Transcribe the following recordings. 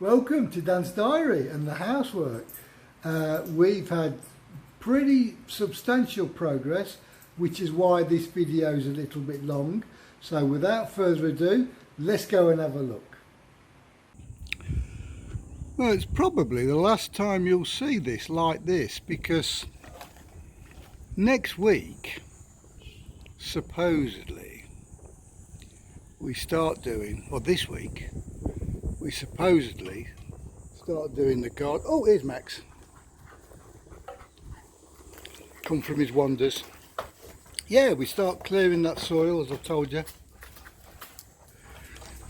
Welcome to Dan's Diary and the housework. We've had pretty substantial progress, which is why this video is a little bit long. So without further ado, let's go and have a look. Well, it's probably the last time you'll see this like this, because next week, supposedly, we start doing, or this week, we supposedly start doing the garden. Oh, here's Max. Come from his wanders. Yeah, we start clearing that soil, as I told you.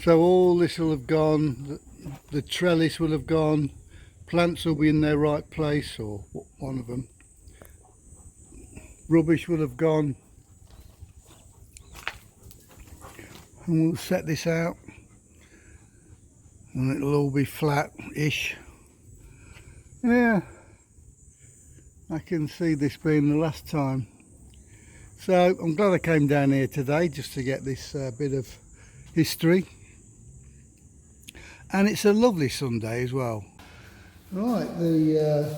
So all this will have gone, the trellis will have gone, plants will be in their right place, or one of them. Rubbish will have gone. And we'll set this out. And it'll all be flat-ish. Yeah, I can see this being the last time. So I'm glad I came down here today just to get this bit of history. And it's a lovely Sunday as well. Right, the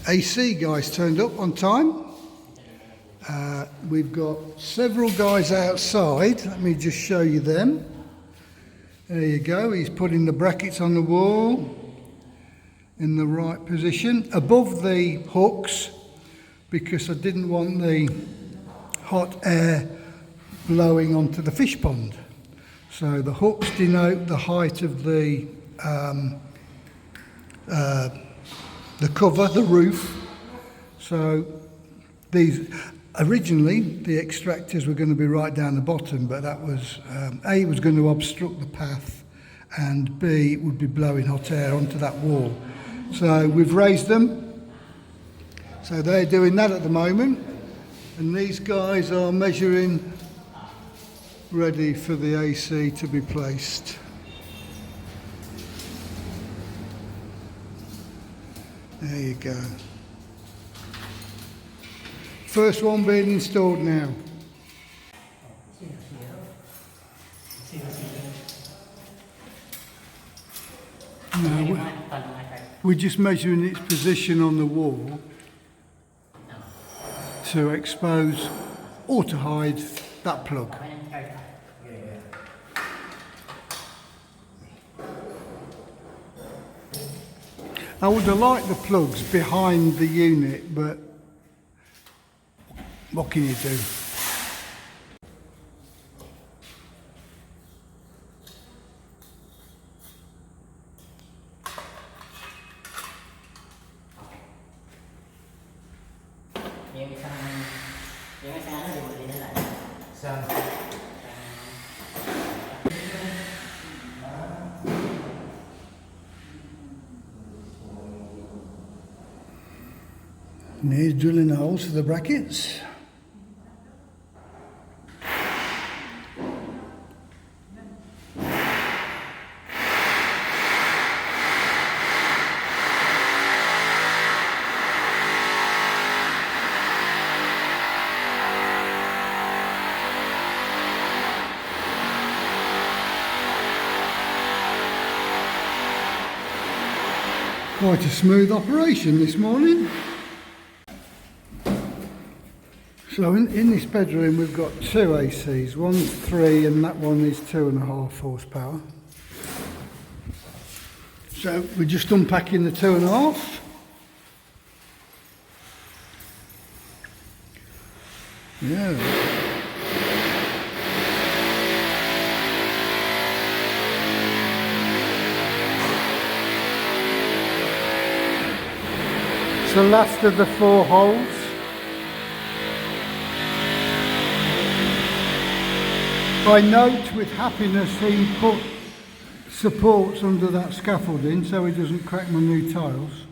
AC guys turned up on time. We've got several guys outside. Let me just show you them. There you go, he's putting the brackets on the wall in the right position, above the hooks, because I didn't want the hot air blowing onto the fish pond. So the hooks denote the height of the cover, the roof. So these, originally the extractors were going to be right down the bottom, but that was, A, it was going to obstruct the path, and B, it would be blowing hot air onto that wall. So we've raised them. So they're doing that at the moment, and these guys are measuring, ready for the AC to be placed. There you go. First one being installed now. No, we're just measuring its position on the wall to expose or to hide that plug. I would have liked the plugs behind the unit, but what can you do? And here's drilling the holes for the brackets. Quite a smooth operation this morning. So in this bedroom we've got two ACs, one's 3 and that one is 2.5 horsepower. So we're just unpacking the 2.5. Yeah. It's the last of the 4 holes. I note with happiness he put supports under that scaffolding so he doesn't crack my new tiles.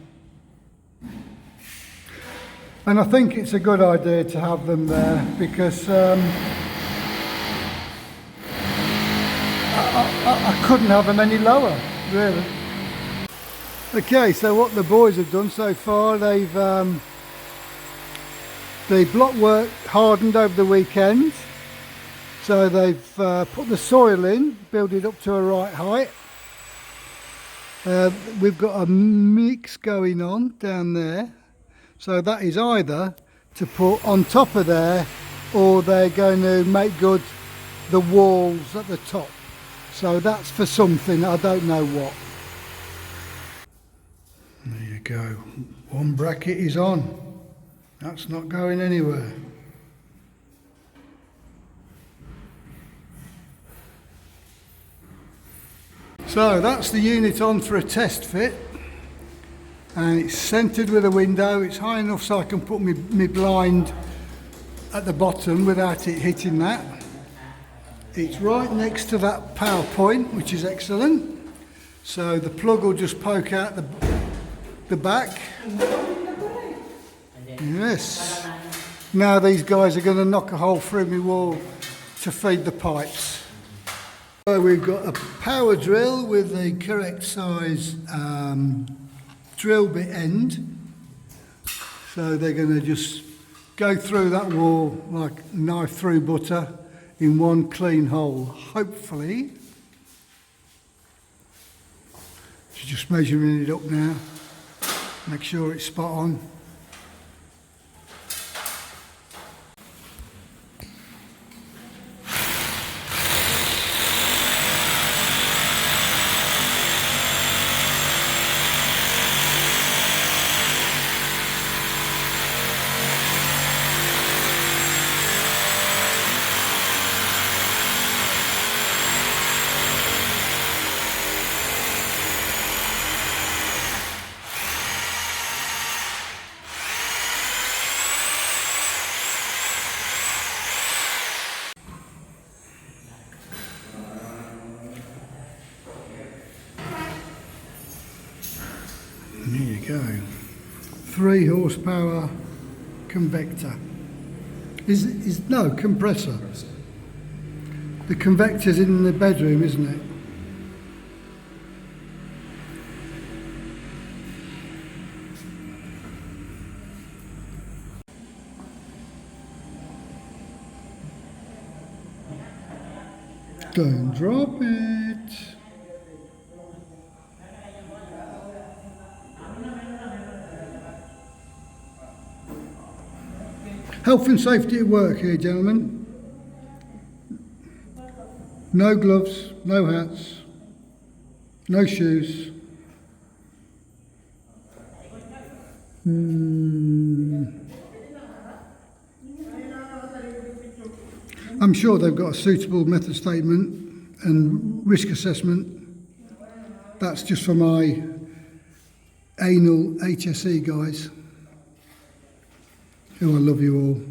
And I think it's a good idea to have them there, because I couldn't have them any lower, really. Okay, so what the boys have done so far, they've the block work hardened over the weekend. So they've put the soil in, built it up to a right height. We've got a mix going on down there. So that is either to put on top of there, or they're going to make good the walls at the top. So that's for something, I don't know what. There you go. One bracket is on. That's not going anywhere. So that's the unit on for a test fit, and it's centred with a window. It's high enough so I can put my blind at the bottom without it hitting that. It's right next to that power point, which is excellent. So the plug will just poke out the back. Yes. Now these guys are going to knock a hole through my wall to feed the pipes. So we've got a power drill with the correct size drill bit end. So they're going to just go through that wall like knife through butter in one clean hole, hopefully. She's just measuring it up now. Make sure it's spot on. There you go. 3 horsepower convector. Is no compressor. The convector's in the bedroom, isn't it? Don't drop it. Health and safety at work here, gentlemen. No gloves, no hats, no shoes. I'm sure they've got a suitable method statement and risk assessment. That's just for my anal HSE guys. Oh, I love you all.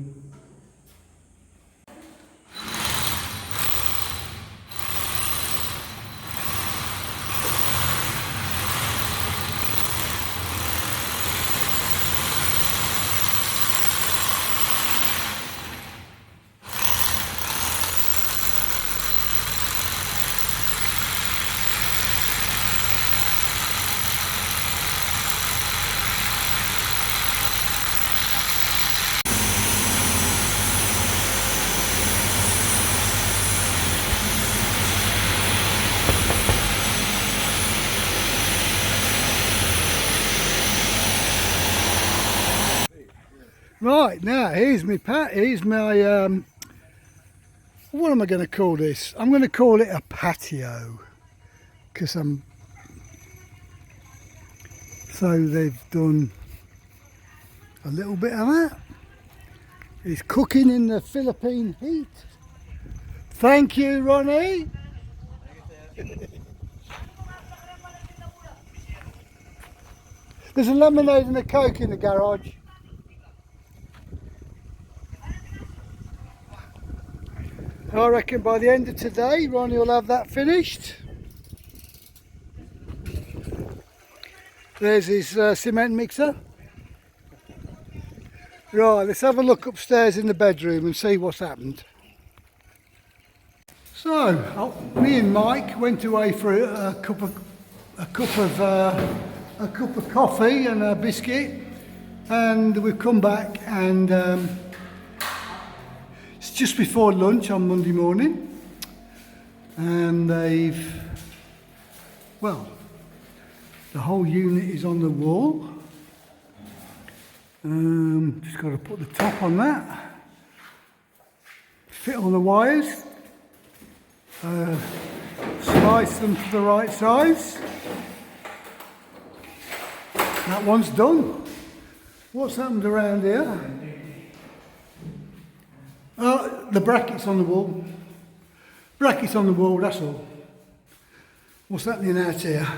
Right, now here's my what am I going to call this? I'm going to call it a patio, because so they've done a little bit of that. It's cooking in the Philippine heat. Thank you, Ronnie. There's a lemonade and a Coke in the garage. I reckon by the end of today, Ronnie will have that finished. There's his cement mixer. Right, let's have a look upstairs in the bedroom and see what's happened. So, me and Mike went away for a cup of coffee and a biscuit, and we've come back and It's just before lunch on Monday morning, and well, the whole unit is on the wall. Just got to put the top on that, fit all the wires, slice them to the right size. That one's done. What's happened around here? The brackets on the wall. Brackets on the wall, that's all. What's happening out here?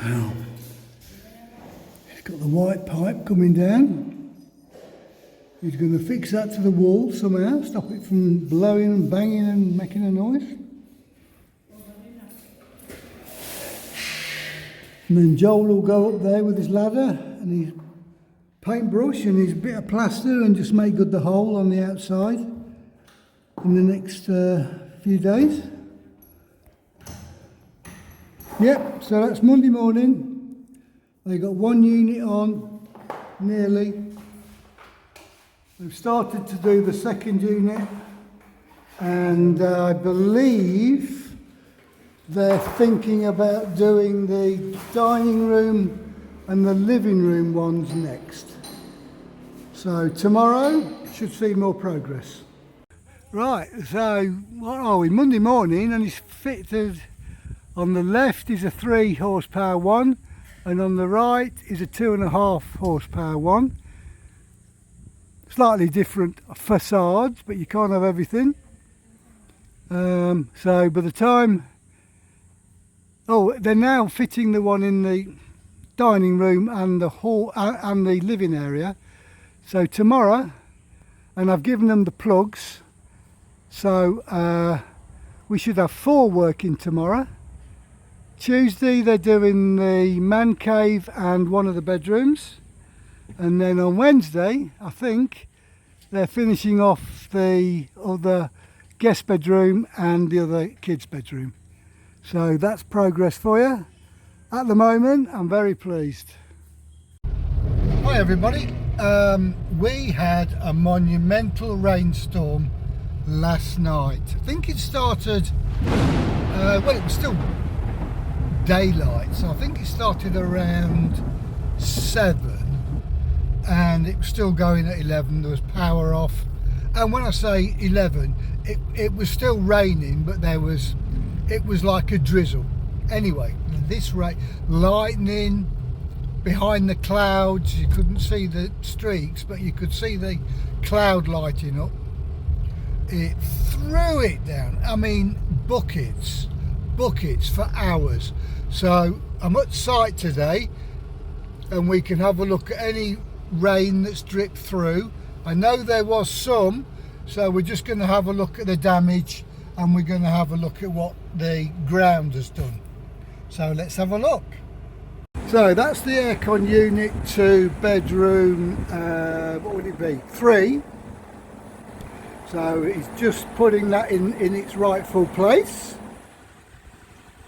Oh. He's got the white pipe coming down. He's going to fix that to the wall somehow, stop it from blowing and banging and making a noise. And then Joel will go up there with his ladder and his paintbrush and his bit of plaster and just make good the hole on the outside in the next few days. Yep, so that's Monday morning. They got one unit on, nearly. They've started to do the second unit, and I believe they're thinking about doing the dining room and the living room ones next. So tomorrow should see more progress. Right, so what are we? Monday morning, and it's fitted. On the left is a 3 horsepower one, and on the right is a 2.5 horsepower one. Slightly different facades, but you can't have everything. So by the time, they're now fitting the one in the dining room and the hall and the living area. So tomorrow, and I've given them the plugs, so we should have 4 working tomorrow. Tuesday they're doing the man cave and one of the bedrooms, and then on Wednesday I think they're finishing off the other guest bedroom and the other kids bedroom. So that's progress for you. At the moment I'm very pleased. Hi everybody, we had a monumental rainstorm last night. I think it started, well, it was still daylight, so I think it started around 7 and it was still going at 11. There was power off, and when I say 11, it was still raining, but it was like a drizzle. Anyway, this rain, lightning behind the clouds, you couldn't see the streaks, but you could see the cloud lighting up. It threw it down, I mean buckets for hours. So I'm at site today, and we can have a look at any rain that's dripped through. I know there was some, so we're just going to have a look at the damage, and we're going to have a look at what the ground has done. So let's have a look. So that's the aircon unit to bedroom, what would it be, 3. So it's just putting that in its rightful place.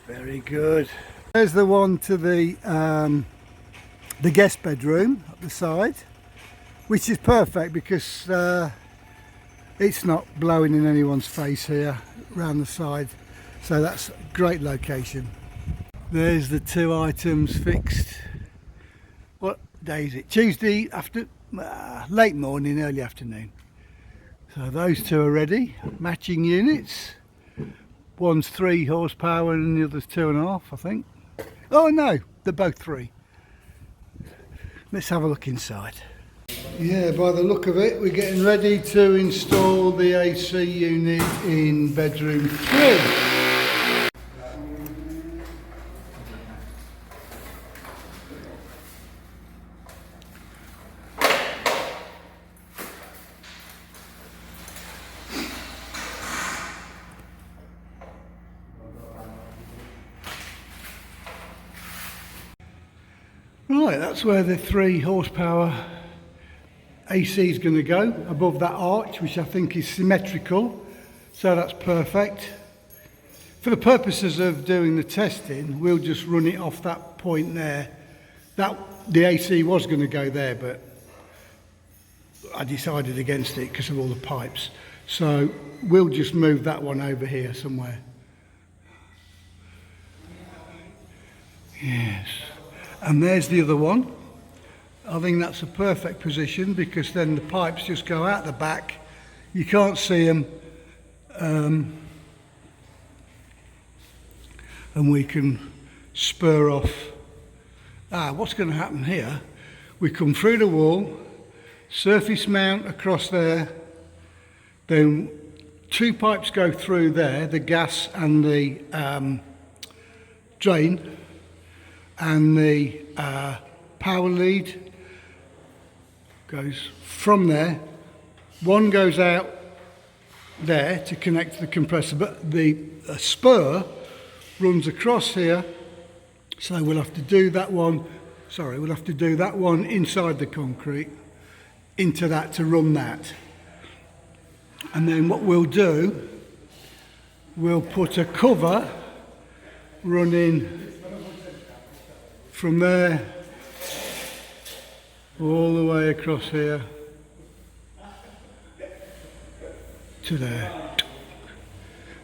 Very good. There's the one to the guest bedroom at the side, which is perfect because it's not blowing in anyone's face here around the side. So that's a great location. There's the 2 items fixed. What day is it? Tuesday after, late morning, early afternoon. So those 2 are ready, matching units. One's 3 horsepower and the other's 2.5, I think. Oh no, they're both 3. Let's have a look inside. Yeah, by the look of it, we're getting ready to install the AC unit in bedroom 3. Right, that's where the 3 horsepower AC is going to go, above that arch, which I think is symmetrical, so that's perfect. For the purposes of doing the testing, we'll just run it off that point there. The AC was going to go there, but I decided against it because of all the pipes. So we'll just move that one over here somewhere. Yes, and there's the other one. I think that's a perfect position because then the pipes just go out the back. You can't see them, and we can spur off. What's going to happen here? We come through the wall, surface mount across there, then 2 pipes go through there, the gas and the drain, and the power lead goes from there. One goes out there to connect to the compressor, but the spur runs across here, so we'll have to do that one. We'll have to do that one inside the concrete into that to run that. And then what we'll do, we'll put a cover running from there all the way across here to there,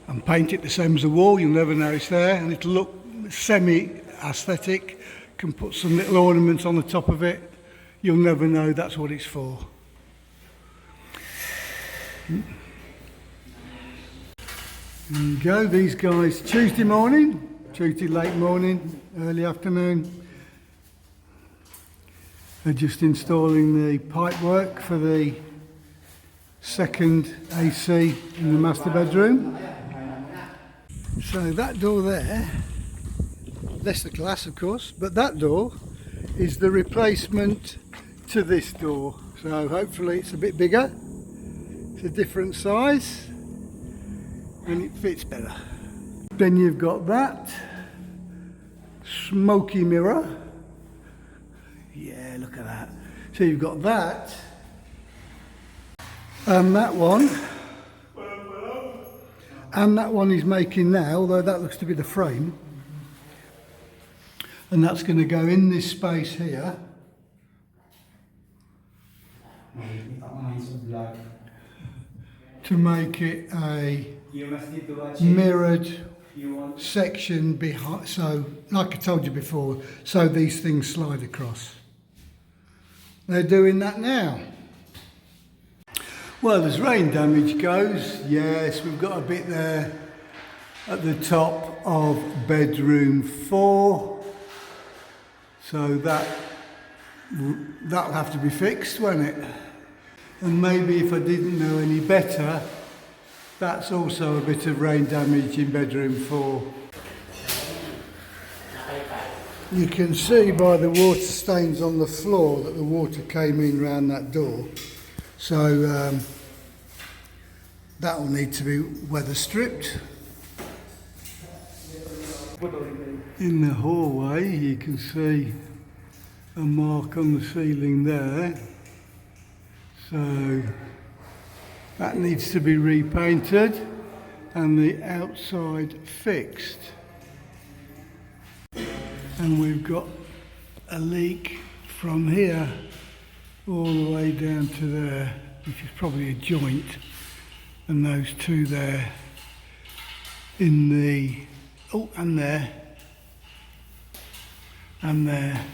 and paint it the same as the wall. You'll never know it's there, and it'll look semi-aesthetic. Can put some little ornaments on the top of it. You'll never know that's what it's for. There you go, these guys, Tuesday late morning, early afternoon. They're just installing the pipe work for the second AC in the master bedroom. So that door there, less the glass of course, but that door is the replacement to this door. So hopefully it's a bit bigger, it's a different size and it fits better. Then you've got that smoky mirror. Yeah, look at that. So you've got that and that one. And that one he's making now, although that looks to be the frame. And that's going to go in this space here. To make it a mirrored section behind, so like I told you before, so these things slide across. They're doing that now. Well, as rain damage goes, yes, we've got a bit there at the top of bedroom 4. So that'll have to be fixed, won't it? And maybe if I didn't know any better, that's also a bit of rain damage in bedroom 4. You can see by the water stains on the floor that the water came in round that door. So that will need to be weather stripped. In the hallway you can see a mark on the ceiling there. So that needs to be repainted and the outside fixed. And we've got a leak from here all the way down to there, which is probably a joint, and those 2 there in the, and there, and there.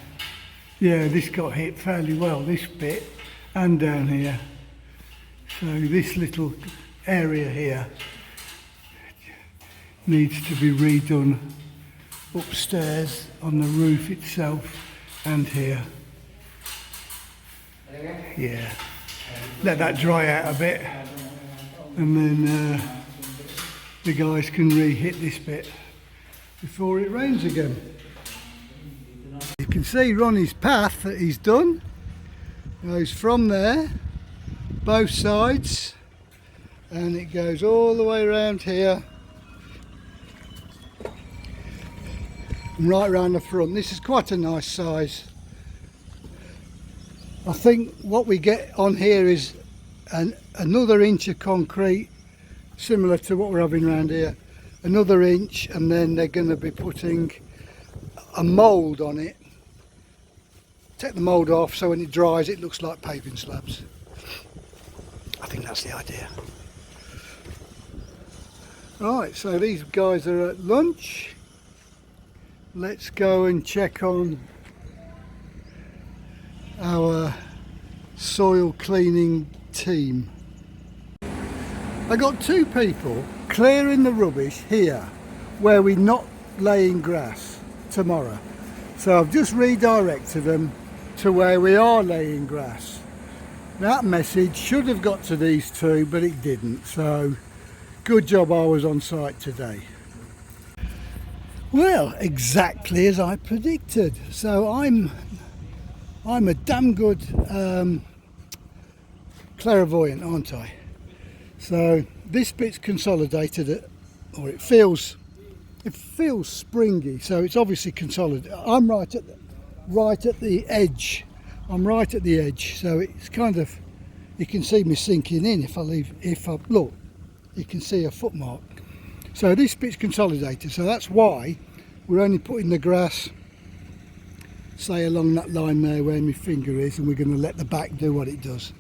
Yeah, this got hit fairly well, this bit, and down here. So this little area here needs to be redone upstairs on the roof itself and here. Yeah, let that dry out a bit and then the guys can re-hit this bit before it rains again. You can see Ronnie's path that he's done goes from there, both sides, and it goes all the way around here and right around the front. This is quite a nice size. I think what we get on here is another inch of concrete, similar to what we're having around here, another inch, and then they're going to be putting a mould on it. Take the mould off so when it dries it looks like paving slabs. I think that's the idea. Right, so these guys are at lunch. Let's go and check on our soil cleaning team. I got two people clearing the rubbish here where we're not laying grass tomorrow. So I've just redirected them to where we are laying grass. That message should have got to these two, but it didn't. So good job I was on site today. Well, exactly as I predicted. So I'm a damn good clairvoyant, aren't I? So this bit's consolidated, or it feels springy. So it's obviously consolidated. I'm right at the edge. I'm right at the edge. So it's kind of, you can see me sinking in if I look. You can see a footmark. So this bit's consolidated, so that's why we're only putting the grass, say, along that line there where my finger is, and we're going to let the back do what it does.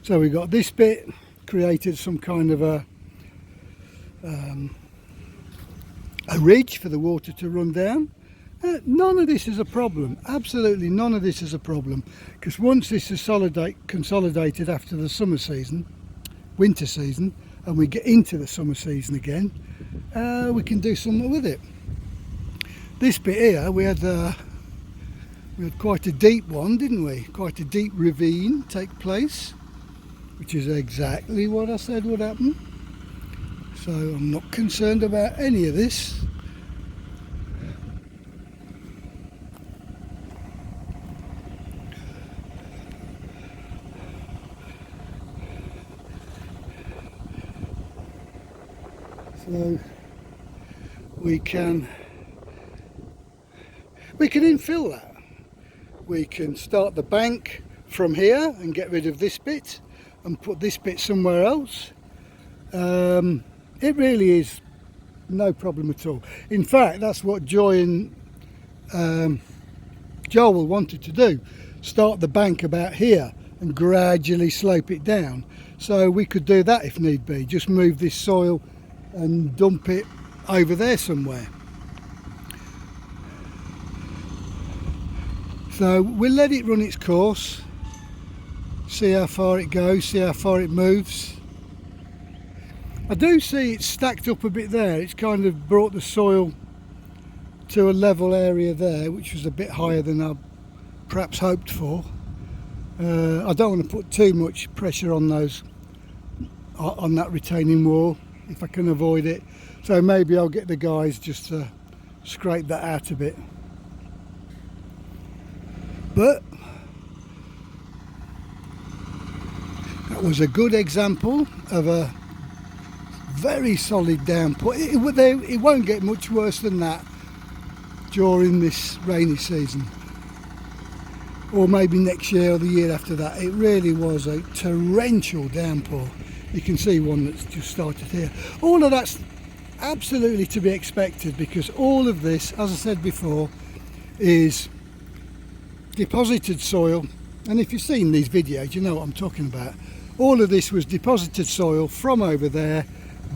So we've got this bit created some kind of a ridge for the water to run down. None of this is a problem, absolutely none of this is a problem, because once this is consolidated after the summer season, winter season, and we get into the summer season again, we can do something with it. This bit here, we had quite a deep one, didn't we? Quite a deep ravine take place, which is exactly what I said would happen. So I'm not concerned about any of this. So we can infill that. We can start the bank from here and get rid of this bit and put this bit somewhere else. It really is no problem at all. In fact, that's what Joy and Joel wanted to do. Start the bank about here and gradually slope it down. So we could do that if need be. Just move this soil and dump it over there somewhere. So we'll let it run its course, see how far it goes, see how far it moves. I do see it's stacked up a bit there. It's kind of brought the soil to a level area there, which was a bit higher than I perhaps hoped for. I don't want to put too much pressure on that retaining wall if I can avoid it. So maybe I'll get the guys just to scrape that out a bit. But that was a good example of a very solid downpour. It won't get much worse than that during this rainy season, or maybe next year or the year after that. It really was a torrential downpour. You can see one that's just started here. All of that's absolutely to be expected, because all of this, as I said before, is deposited soil. And if you've seen these videos, you know what I'm talking about. All of this was deposited soil from over there,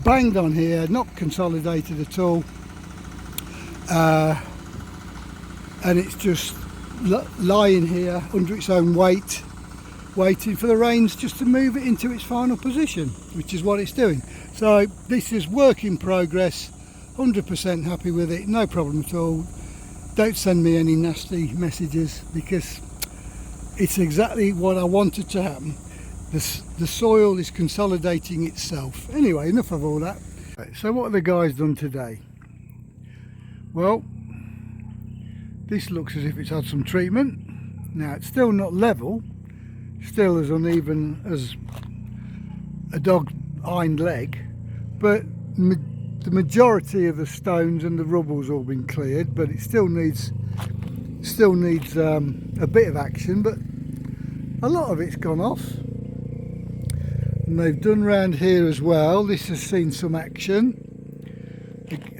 banged on here, not consolidated at all, and it's just lying here under its own weight, waiting for the rains just to move it into its final position, which is what it's doing. So this is work in progress, 100% happy with it, no problem at all. Don't send me any nasty messages, because it's exactly what I wanted to happen. The soil is consolidating itself. Anyway, enough of all that. So what have the guys done today? Well, this looks as if it's had some treatment. Now it's still not level, still as uneven as a dog's hind leg, but the majority of the stones and the rubble's all been cleared, but it still needs a bit of action, but a lot of it's gone off. And they've done round here as well. This has seen some action.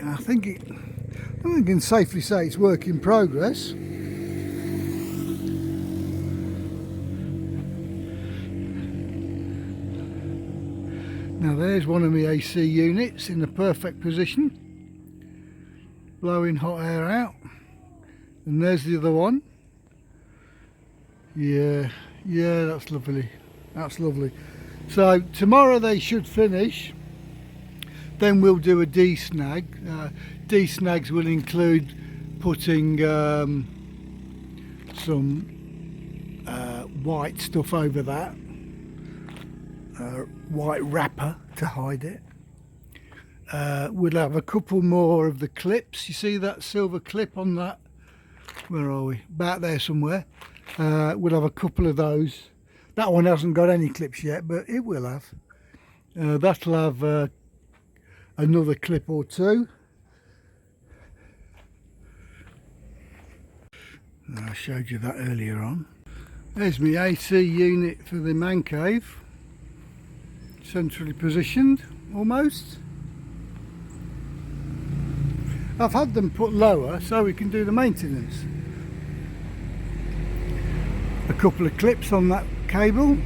I think I can safely say it's work in progress. Now there's one of my AC units in the perfect position, blowing hot air out, and there's the other one. Yeah, that's lovely, that's lovely. So tomorrow they should finish, then we'll do a de-snag. De-snags will include putting some white stuff over that, white wrapper to hide it. We'll have a couple more of the clips. You see that silver clip on that? Where are we? About there somewhere. We'll have a couple of those. That one hasn't got any clips yet, but it will have. That'll have another clip or two. I showed you that earlier on. There's my AC unit for the man cave, centrally positioned almost. I've had them put lower so we can do the maintenance. A couple of clips on that cable.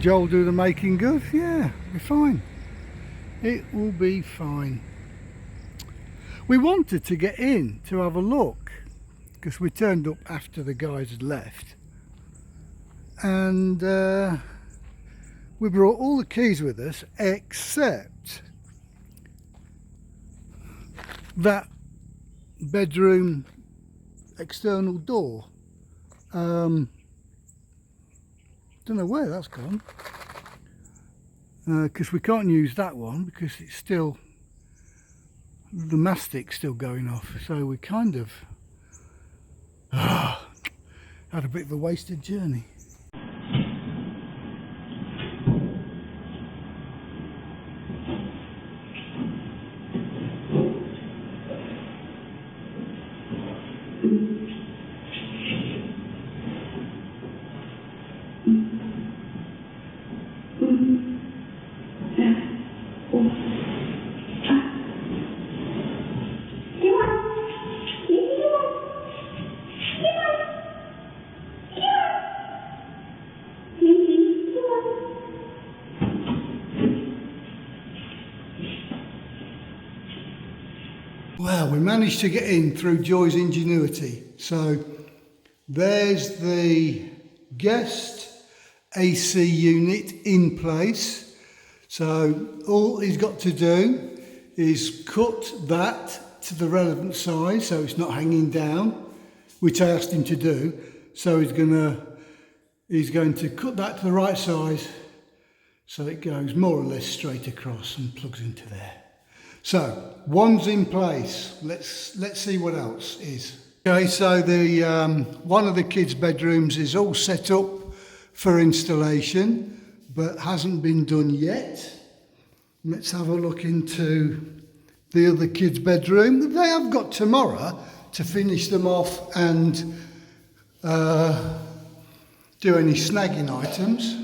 Joel do the making good. Yeah, we're fine. It will be fine. We wanted to get in to have a look because we turned up after the guys had left, and we brought all the keys with us except that bedroom external door. Don't know where that's gone, because we can't use that one because it's still, the mastic's still going off, so we kind of had a bit of a wasted journey. Well, we managed to get in through Joy's ingenuity. So there's the guest AC unit in place. So all he's got to do is cut that to the relevant size so it's not hanging down, which I asked him to do. So he's going to cut that to the right size so it goes more or less straight across and plugs into there. So one's in place. Let's see what else is. Okay, so the one of the kids' bedrooms is all set up for installation, but hasn't been done yet. Let's have a look into the other kids' bedroom. They have got tomorrow to finish them off and do any snagging items.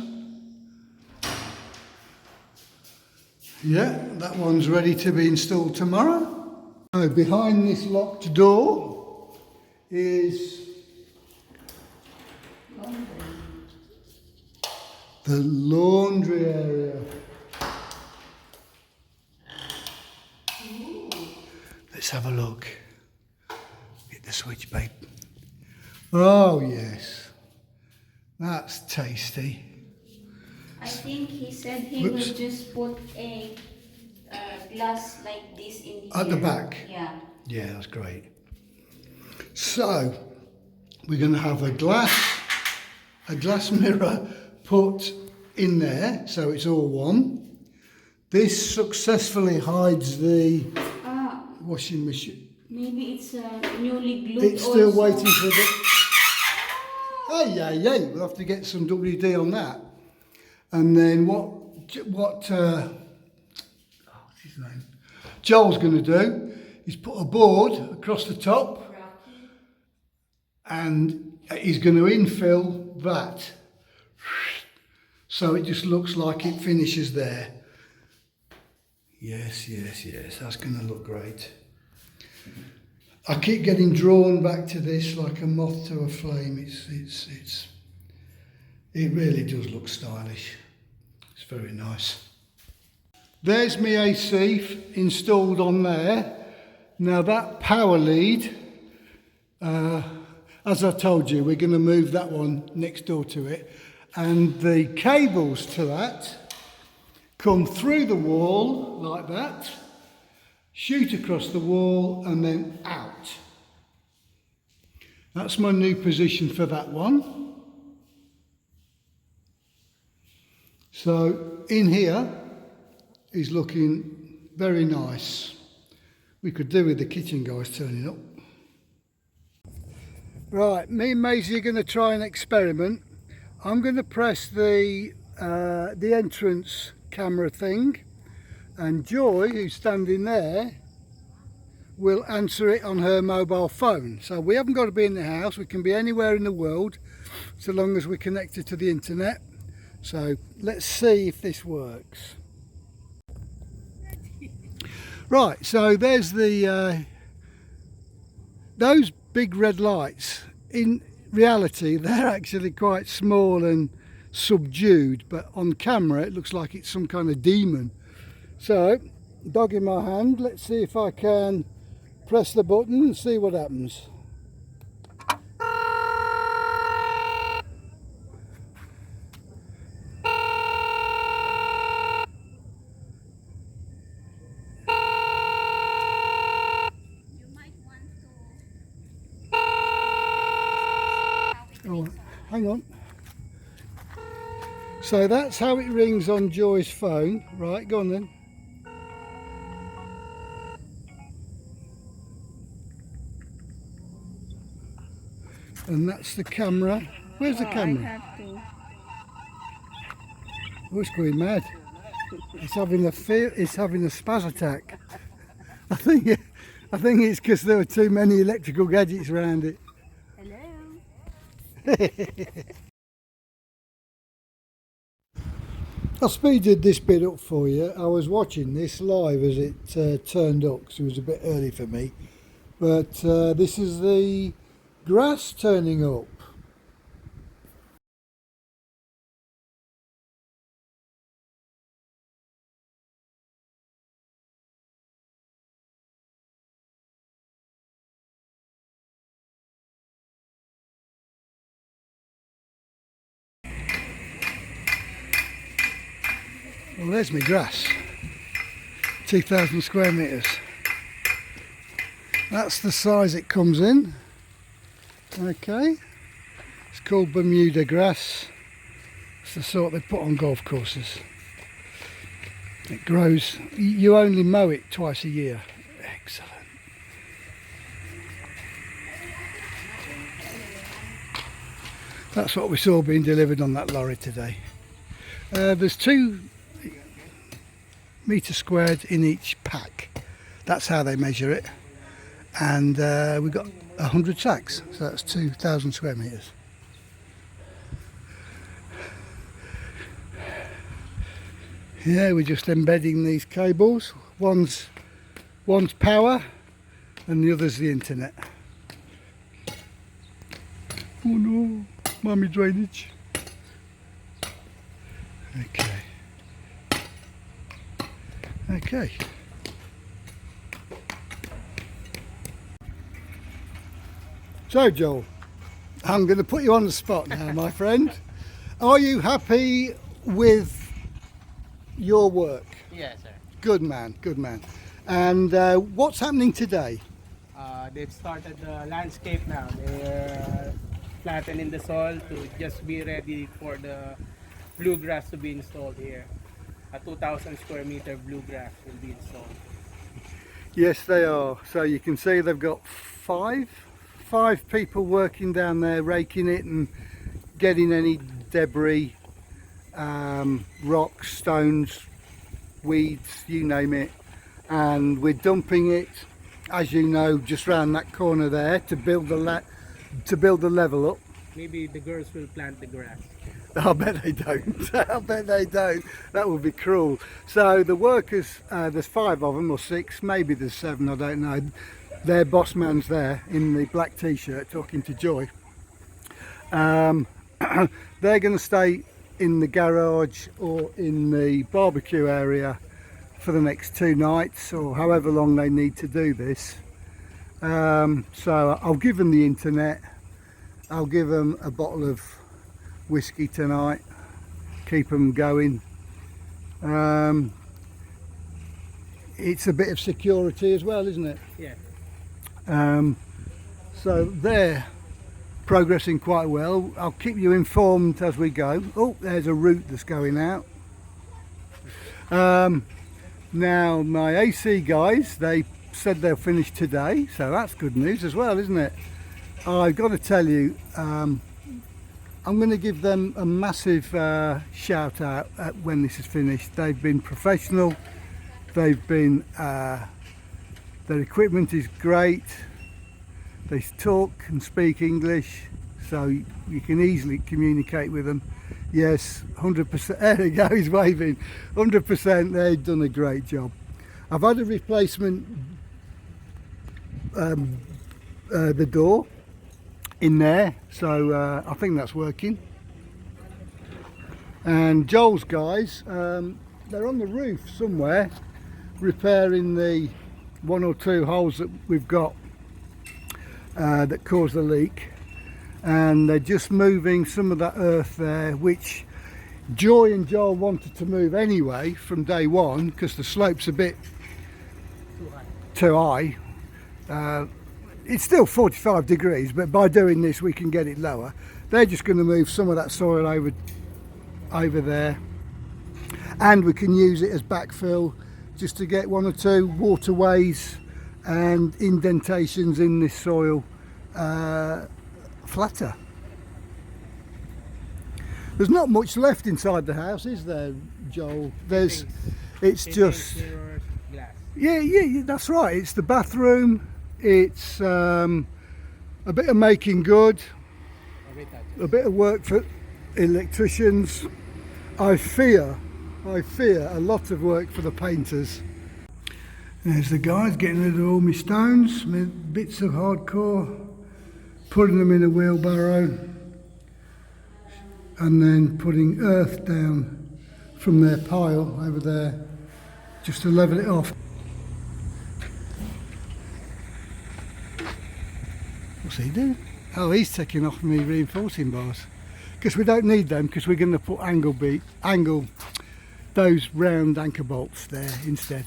Yeah, that one's ready to be installed tomorrow. So behind this locked door is the laundry area. Let's have a look. Get the switch, babe. Oh yes, that's tasty. I think he said he will just put a glass like this in here. At the back? Yeah. Yeah, that's great. So, we're going to have a glass mirror put in there, so it's all one. This successfully hides the washing machine. Maybe it's newly glued. It's still waiting for the... Hey, we'll have to get some WD on that. And then what's his name? Joel's going to do is put a board across the top, and he's going to infill that, so it just looks like it finishes there. Yes, that's going to look great. I keep getting drawn back to this like a moth to a flame. It really does look stylish. It's very nice. There's my AC installed on there. Now that power lead, as I told you, we're going to move that one next door to it. And the cables to that come through the wall like that, shoot across the wall and then out. That's my new position for that one. So in here is looking very nice. We could do with the kitchen guys turning up. Right, me and Maisie are going to try an experiment. I'm going to press the entrance camera thing, and Joy, who's standing there, will answer it on her mobile phone. So we haven't got to be in the house, we can be anywhere in the world so long as we're connected to the internet. So let's see if this works. Right, so there's the those big red lights. In reality they're actually quite small and subdued, but on camera it looks like it's some kind of demon. So, dog in my hand, let's see if I can press the button and see what happens. Oh, hang on. So that's how it rings on Joy's phone. Right, go on then. And that's the camera. Where's the camera? I have to. Oh, it's going mad. It's having a spaz attack. I think it's because there were too many electrical gadgets around it. Hello. I speeded this bit up for you. I was watching this live as it turned up because it was a bit early for me. But this is the grass turning up. Well, there's my grass, 2,000 square metres. That's the size it comes in. Okay, it's called Bermuda grass. It's the sort they put on golf courses. It grows, you only mow it twice a year. Excellent. That's what we saw being delivered on that lorry today. There's 2 metres squared in each pack. That's how they measure it. And we've got 100 sacks, so that's 2,000 square metres. Yeah, we're just embedding these cables. One's power and the other's the internet. Oh no, mummy drainage. Okay. So Joel, I'm going to put you on the spot now, my friend. Are you happy with your work? Yes, sir. Good man, good man. And what's happening today? They've started the landscape now. They're flattening the soil to just be ready for the bluegrass to be installed here. A 2,000 square meter bluegrass will be installed. Yes, they are. So you can see they've got five people working down there, raking it and getting any debris, rocks, stones, weeds, you name it. And we're dumping it, as you know, just round that corner there to build the level up. Maybe the girls will plant the grass. I bet they don't. I bet they don't. That would be cruel. So the workers, there's 5 of them or 6, maybe there's 7, I don't know. Their boss man's there in the black t-shirt talking to Joy. they're going to stay in the garage or in the barbecue area for the next 2 nights, or however long they need to do this. So I'll give them the internet, I'll give them a bottle of whiskey tonight, keep them going. It's a bit of security as well, isn't it? Yeah. So they're progressing quite well. I'll keep you informed as we go. Oh, there's a route that's going out. Now my AC guys, they said they'll finish today, so that's good news as well, isn't it? I've got to tell you, I'm going to give them a massive shout out when this is finished. They've been professional. They've been, their equipment is great. They talk and speak English, so you can easily communicate with them. Yes, 100%, there we go, he's waving. 100%, they've done a great job. I've had a replacement, the door in there, so I think that's working. And Joel's guys, they're on the roof somewhere, repairing the 1 or 2 holes that we've got that caused the leak, and they're just moving some of that earth there, which Joy and Joel wanted to move anyway from day one because the slope's a bit too high. It's still 45 degrees, but by doing this we can get it lower. They're just going to move some of that soil over there, and we can use it as backfill just to get 1 or 2 waterways and indentations in this soil flatter. There's not much left inside the house, is there, Joel? It's just Mirrors, glass. yeah, that's right. It's the bathroom. It's a bit of making good, a bit of work for electricians. I fear a lot of work for the painters. There's the guys getting rid of all my stones, my bits of hardcore, putting them in a wheelbarrow, and then putting earth down from their pile over there just to level it off. What's he doing? Oh, he's taking off me reinforcing bars because we don't need them, because we're going to put angle those round anchor bolts there instead.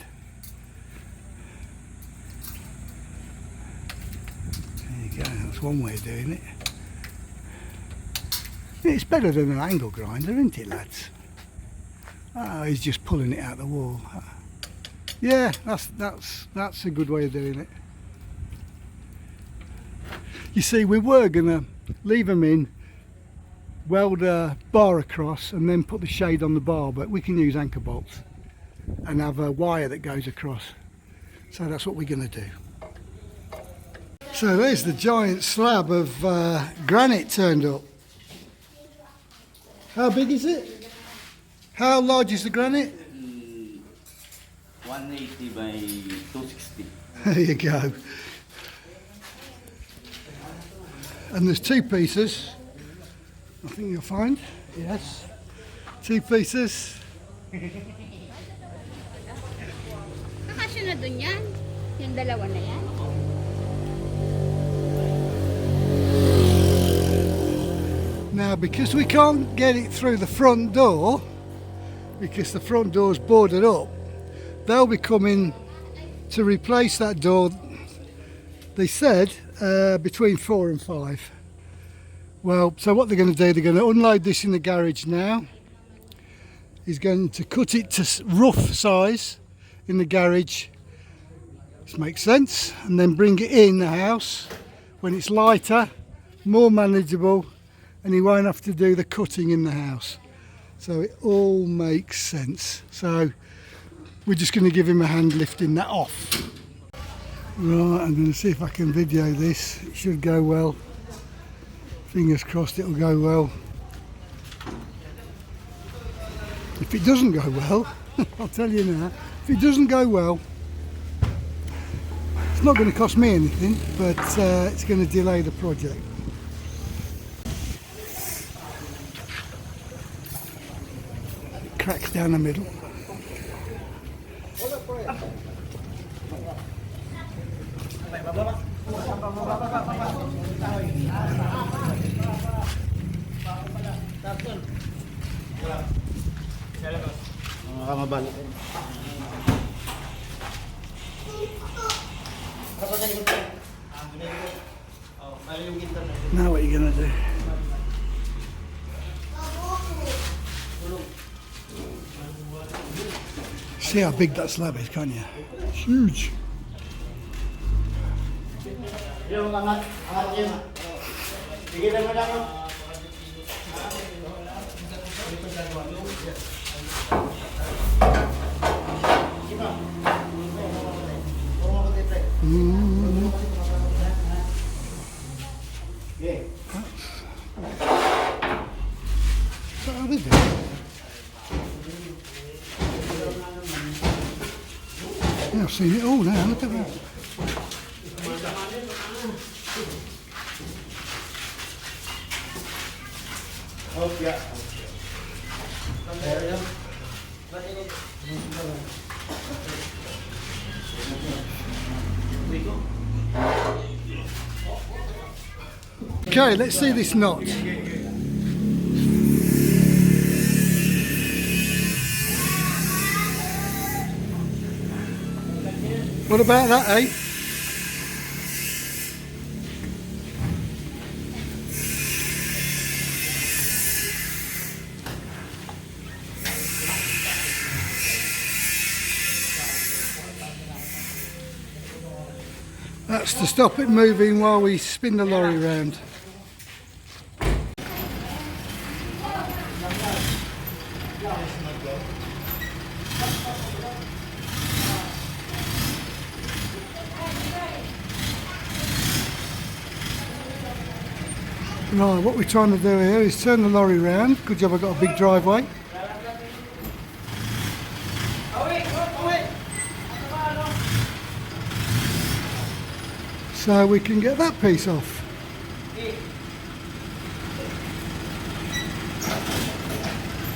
There you go, that's one way of doing it. It's better than an angle grinder, isn't it, lads? Oh, he's just pulling it out the wall. Yeah, that's a good way of doing it. You see, we were going to leave them in, weld a bar across and then put the shade on the bar, but we can use anchor bolts and have a wire that goes across. So that's what we're going to do. So there's the giant slab of granite turned up. How big is it? How large is the granite? 180 by 260. There you go. And there's 2 pieces. I think you'll find. Yes. 2 pieces. Nakasya na dun yan? Yung dalawa na yan? Now, because we can't get it through the front door, because the front door's boarded up, they'll be coming to replace that door, they said, between 4 and 5. Well, so what they're going to do, they're going to unload this in the garage now. He's going to cut it to rough size in the garage. This makes sense. And then bring it in the house when it's lighter, more manageable, and he won't have to do the cutting in the house. So it all makes sense. So we're just going to give him a hand lifting that off. Right, I'm going to see if I can video this. It should go well. Fingers crossed it'll go well. If it doesn't go well, I'll tell you now, if it doesn't go well, it's not going to cost me anything, but it's going to delay the project. cracks down the middle. Now what are you going to do? See how big that slab is, can't you? It's huge. So how is it? Yeah, I've seen it all now, look at that. Okay, let's see this knot. What about that, eh? That's to stop it moving while we spin the lorry round. Right, what we're trying to do here is turn the lorry round. Good job I got a big driveway. So we can get that piece off.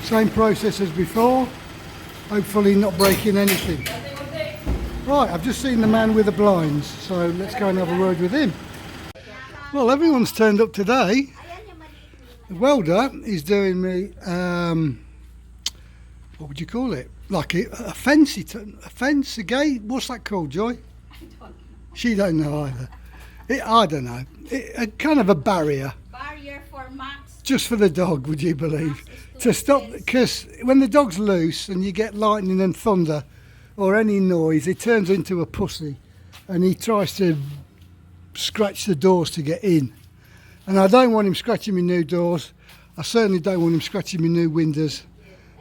Same process as before, hopefully not breaking anything. Right, I've just seen the man with the blinds, so let's go and have a word with him. Well, everyone's turned up today. The welder is doing me, what would you call it? Like a fence, a gate? What's that called, Joy? She don't know either. I don't know. A kind of a barrier. Barrier for Max. Just for the dog, would you believe? To stop, because when the dog's loose and you get lightning and thunder or any noise, it turns into a pussy and he tries to scratch the doors to get in. And I don't want him scratching my new doors. I certainly don't want him scratching my new windows.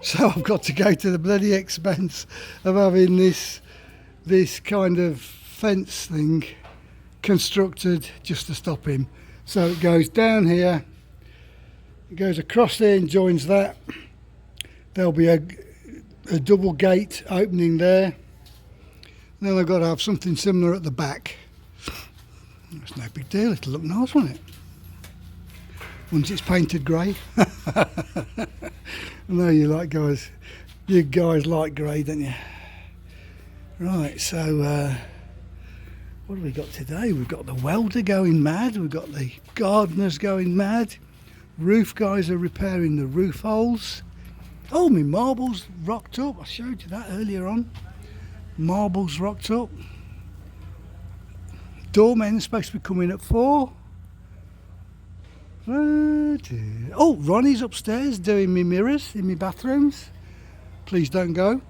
So I've got to go to the bloody expense of having this kind of fence thing constructed just to stop him. So it goes down here, it goes across there and joins that. There'll be a double gate opening there. Then I've got to have something similar at the back. It's no big deal, it'll look nice, won't it? Once it's painted grey. I know you guys like grey, don't you? Right, so what have we got today? We've got the welder going mad, we've got the gardeners going mad, roof guys are repairing the roof holes. Oh, my marbles rocked up, I showed you that earlier on. Marbles rocked up. Doormen's supposed to be coming at 4. Oh, Ronnie's upstairs doing me mirrors in my bathrooms. Please don't go.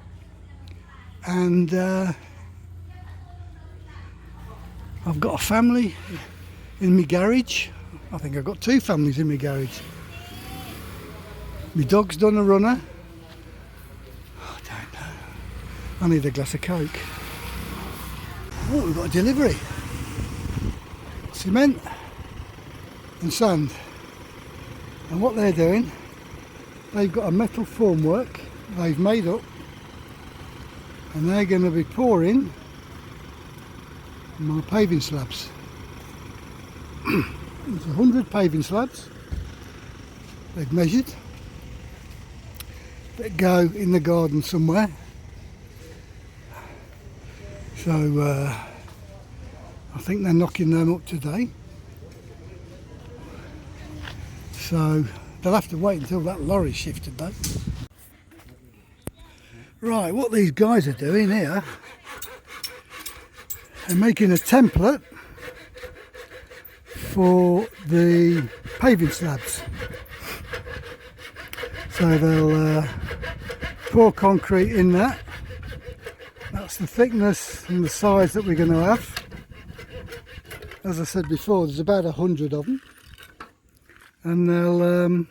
And I've got a family in my garage. I think I've got 2 families in my garage. My dog's done a runner. I don't know. I need a glass of Coke. Oh, we've got a delivery. Cement and sand. And what they're doing, they've got a metal formwork they've made up and they're going to be pouring my paving slabs. There's 100 paving slabs they've measured. that go in the garden somewhere. So I think they're knocking them up today. So they'll have to wait until that lorry shifted though. Right, what these guys are doing here, they're making a template for the paving slabs. So they'll pour concrete in that. That's the thickness and the size that we're going to have. As I said before, there's about 100 of them, and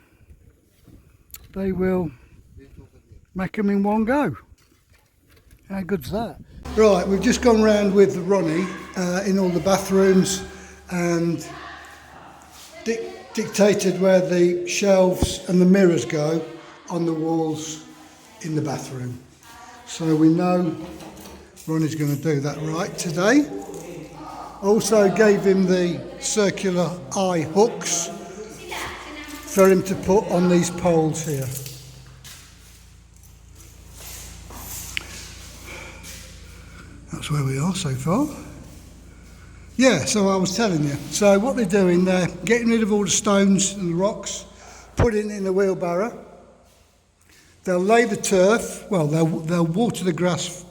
they will make them in one go. How good's that? Right, we've just gone round with Ronnie in all the bathrooms and dictated where the shelves and the mirrors go on the walls in the bathroom. So we know Ronnie's going to do that right today. Also gave him the circular eye hooks for him to put on these poles here. That's where we are so far. Yeah, so I was telling you. So what they're doing, they're getting rid of all the stones and the rocks, putting it in a wheelbarrow. They'll lay the turf, well, they'll water the grass,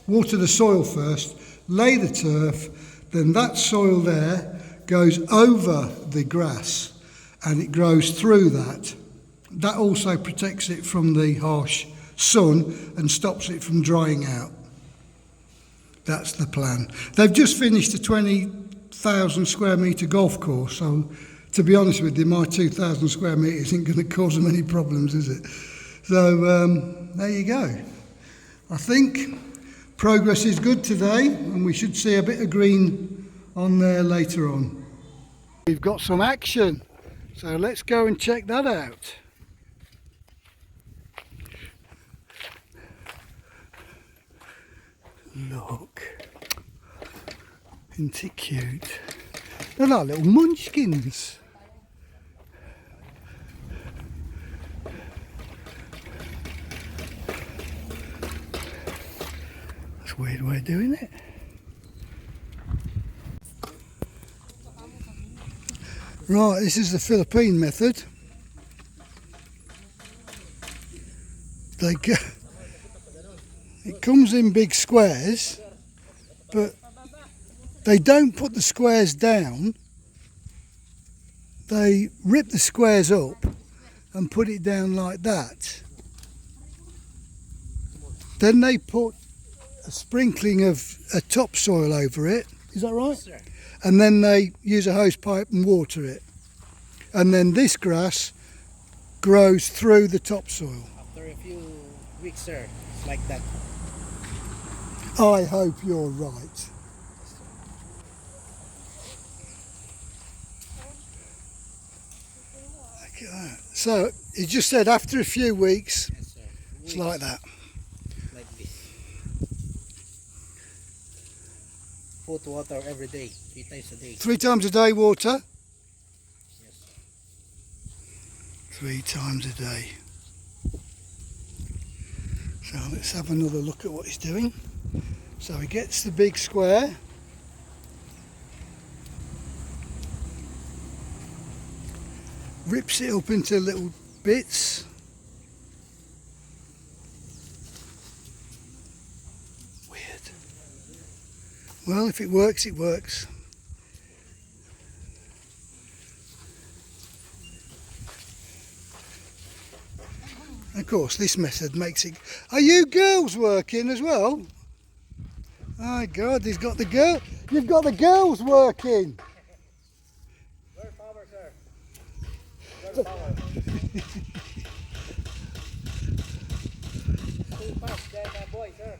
water the soil first, lay the turf, then that soil there goes over the grass and it grows through that. That also protects it from the harsh sun and stops it from drying out. That's the plan. They've just finished a 20,000 square metre golf course, so to be honest with you, my 2,000 square metres isn't going to cause them any problems, is it? So there you go. I think progress is good today, and we should see a bit of green on there later on. We've got some action, so let's go and check that out. Look, isn't it cute? They're like little munchkins. That's a weird way of doing it. Right, this is the Philippine method. It comes in big squares, but they don't put the squares down. They rip the squares up and put it down like that. Then they put a sprinkling of a topsoil over it. Is that right? Yes, sir. And then they use a hose pipe and water it. And then this grass grows through the topsoil. After a few weeks, sir, it's like that. I hope you're right. Look at that. So, you just said after a few weeks, Yes, sir. it's like that. Like this. Put water every day, 3 times a day. 3 times a day water? Yes. 3 times a day. So let's have another look at what he's doing. So he gets the big square. Rips it up into little bits. Weird. Well, if it works, it works. Of course, this method makes it... Are you girls working as well? My God, he's got the girl. You've got the girls working. Girl power, sir. Girl power. Too fast than a boy, sir.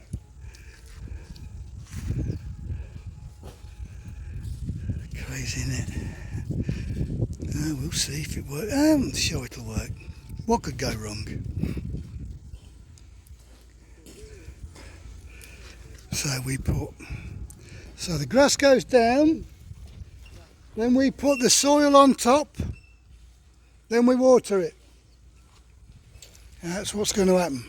Crazy, isn't it? We'll see if it works. Sure, it'll work. What could go wrong? So we put, so the grass goes down, then we put the soil on top, then we water it. That's what's going to happen.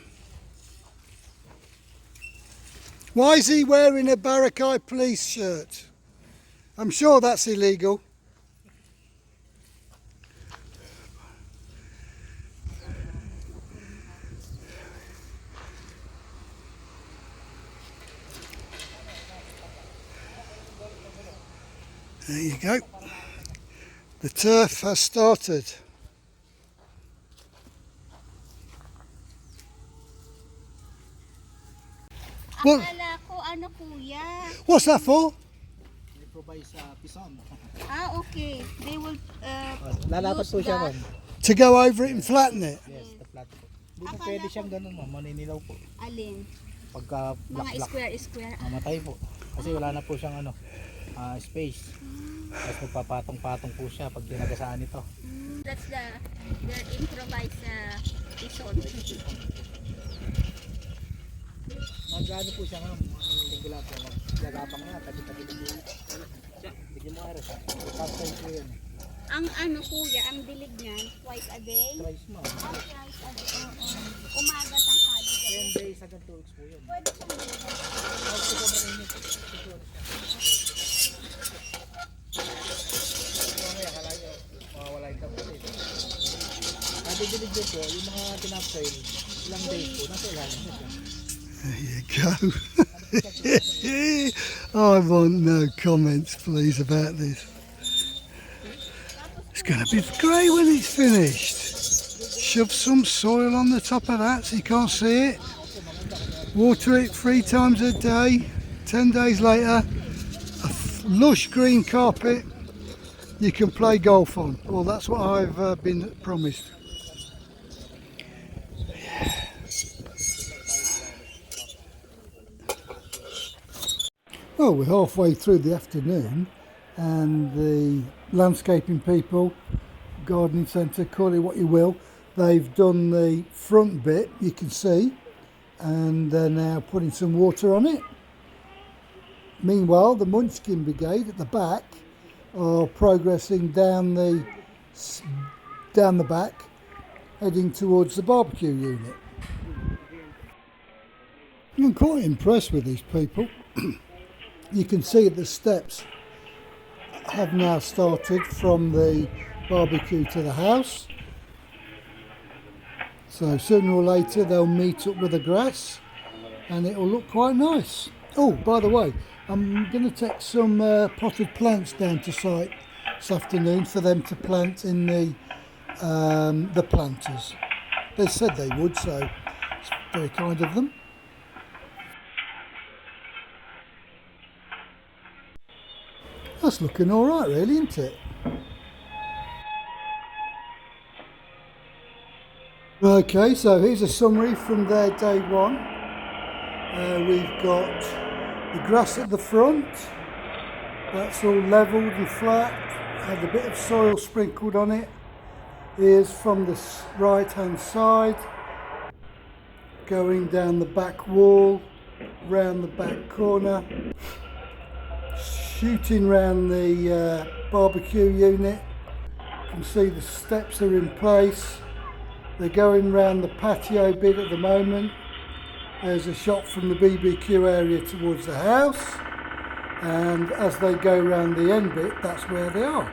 Why is he wearing a Barakai police shirt? I'm sure that's illegal. There you go. The turf has started. What? Akala ko ano kuya. What's that for? They provide sa pison. Ah, okay. They will Lalapat use po siya that. ma'am. To go over it and flatten it? Yes, the flat po. Hindi po pwede siyang ganun ma'am, maninilaw po. Alin? Pagka Mga black-black, square. mamatay po. Kasi wala na po siyang space. Tapos magpapatong-patong po siya pag dinagasaan ito. That's their improvised pison. Magano po siya ma'am, linggo lang po. Maglagapang na, tabi-tabi na po. Bigyan mo aras. Top size po yun. Ang ano kuya, ang dilig niyan, twice a day? Twice ma'am. Twice a day. Oo. Umaga, tanghali. 10 days agad 2 weeks po yun. Pwede siyang dito. Huwag po ba mainit? Siguro siya. Mamaya, kalayo. Mawawala yung kapatid. Nadidilig din po, yung mga tinapsoil, ilang days po, nasa ilalim na siya. There you go. I want no comments, please, about this. It's going to be great when it's finished. Shove some soil on the top of that so you can't see it. Water it 3 times a day. 10 days later, a lush green carpet you can play golf on. Well, that's what I've been promised. Well, we're halfway through the afternoon and the landscaping people, gardening centre, call it what you will, they've done the front bit, you can see, and they're now putting some water on it. Meanwhile, the Munchkin Brigade at the back are progressing down the back, heading towards the barbecue unit. I'm quite impressed with these people. You can see the steps have now started from the barbecue to the house. So sooner or later they'll meet up with the grass and it'll look quite nice. Oh, by the way, I'm going to take some potted plants down to site this afternoon for them to plant in the planters. They said they would, so it's very kind of them. That's looking all right, really, isn't it? Okay, so here's a summary from their day one. We've got the grass at the front. That's all levelled and flat. Had a bit of soil sprinkled on it. Here's from the right-hand side, going down the back wall, round the back corner. Shooting round the barbecue unit, you can see the steps are in place. They're going round the patio bit at the moment. There's a shot from the BBQ area towards the house, and as they go round the end bit, that's where they are.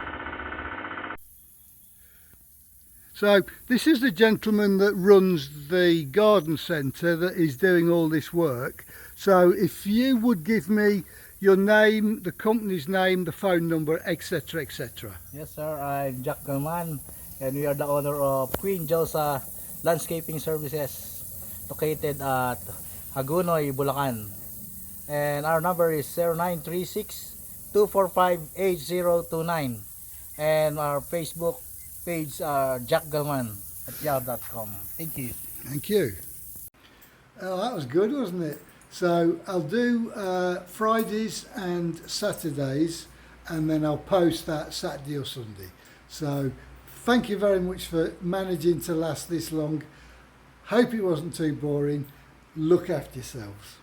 So this is the gentleman that runs the garden centre that is doing all this work. So if you would give me your name, the company's name, the phone number, etc., etc. Yes sir, I'm Jack Galman and we are the owner of Queen Josa Landscaping Services located at Hagunoy, Bulacan. And our number is 0936-245-8029 and our Facebook page Jack Galman at yahoo.com. Thank you. Thank you. Oh, that was good, wasn't it? So I'll do Fridays and Saturdays, and then I'll post that Saturday or Sunday. So thank you very much for managing to last this long. Hope it wasn't too boring. Look after yourselves.